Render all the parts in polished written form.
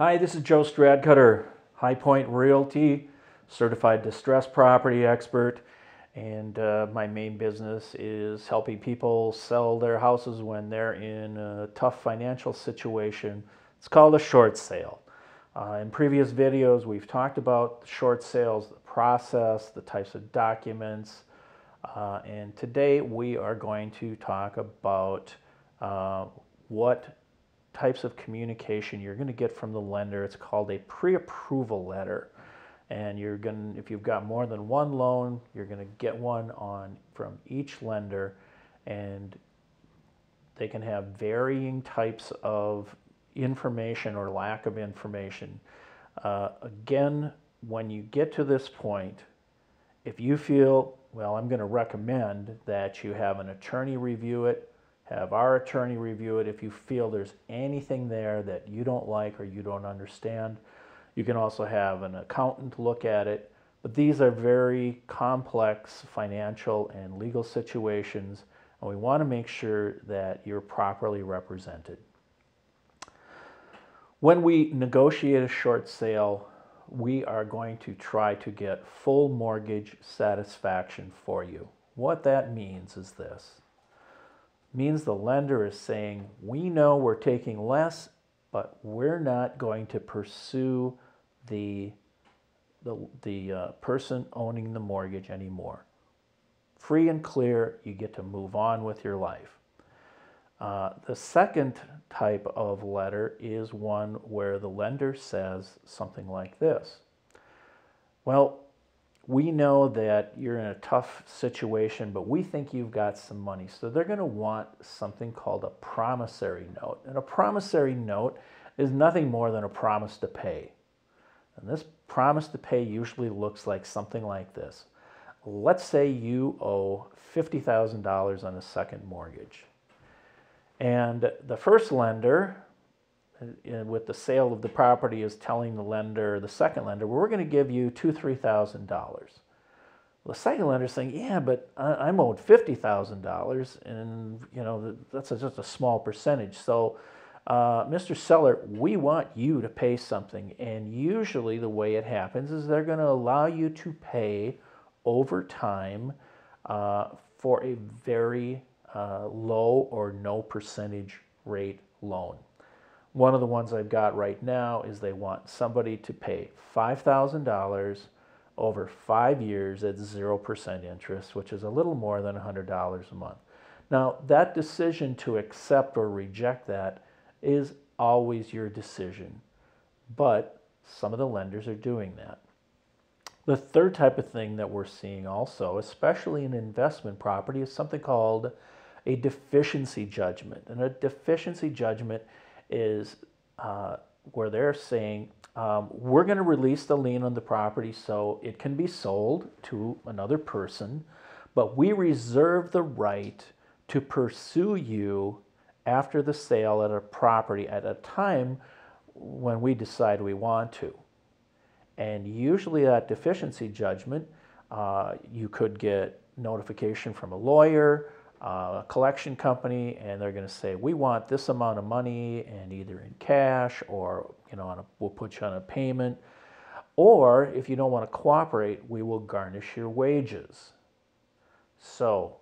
Hi, this is Joe Stradcutter, High Point Realty, certified distressed property expert, and my main business is helping people sell their houses when they're in a tough financial situation. It's called a short sale. In previous videos, we've talked about short sales, the process, the types of documents, and today we are going to talk about what types of communication you're going to get from the lender. It's called a pre-approval letter, and if you've got more than one loan, you're going to get one from each lender, and they can have varying types of information or lack of information. Again, when you get to this point, if you feel, well, I'm going to recommend that you have an attorney review it. Have our attorney review it. If you feel there's anything there that you don't like or you don't understand, you can also have an accountant look at it. But these are very complex financial and legal situations, and we want to make sure that you're properly represented. When we negotiate a short sale, we are going to try to get full mortgage satisfaction for you. What that means is this. Means the lender is saying, we know we're taking less, but we're not going to pursue the person owning the mortgage anymore. Free and clear, you get to move on with your life. The second type of letter is one where the lender says something like this. Well, we know that you're in a tough situation, but we think you've got some money. So they're going to want something called a promissory note. And a promissory note is nothing more than a promise to pay. And this promise to pay usually looks like something like this. Let's say you owe $50,000 on a second mortgage. And the first lender, with the sale of the property, is telling the second lender, well, we're going to give you $2,000, $3,000. The second lender is saying, yeah, but I'm owed $50,000, and that's just a small percentage. So, Mr. Seller, we want you to pay something. And usually the way it happens is they're going to allow you to pay over time for a very low or no percentage rate loan. One of the ones I've got right now is they want somebody to pay $5,000 over 5 years at 0% interest, which is a little more than $100 a month. Now, that decision to accept or reject that is always your decision, but some of the lenders are doing that. The third type of thing that we're seeing also, especially in investment property, is something called a deficiency judgment. And a deficiency judgment is where they're saying, we're going to release the lien on the property so it can be sold to another person, but we reserve the right to pursue you after the sale at a property at a time when we decide we want to. And usually that deficiency judgment, you could get notification from a lawyer, a collection company, and they're going to say, we want this amount of money, and either in cash or we'll put you on a payment, or if you don't want to cooperate, we will garnish your wages. So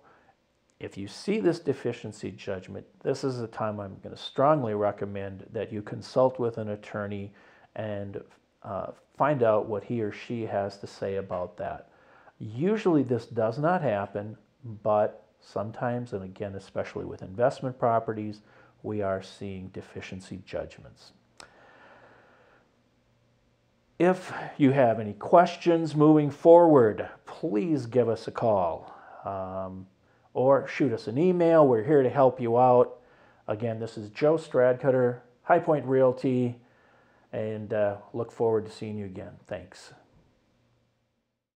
if you see this deficiency judgment, this is the time I'm going to strongly recommend that you consult with an attorney and find out what he or she has to say about that. Usually this does not happen, but sometimes, and again, especially with investment properties, we are seeing deficiency judgments. If you have any questions moving forward, please give us a call or shoot us an email. We're here to help you out. Again, this is Joe Stradcutter, High Point Realty, and look forward to seeing you again. Thanks.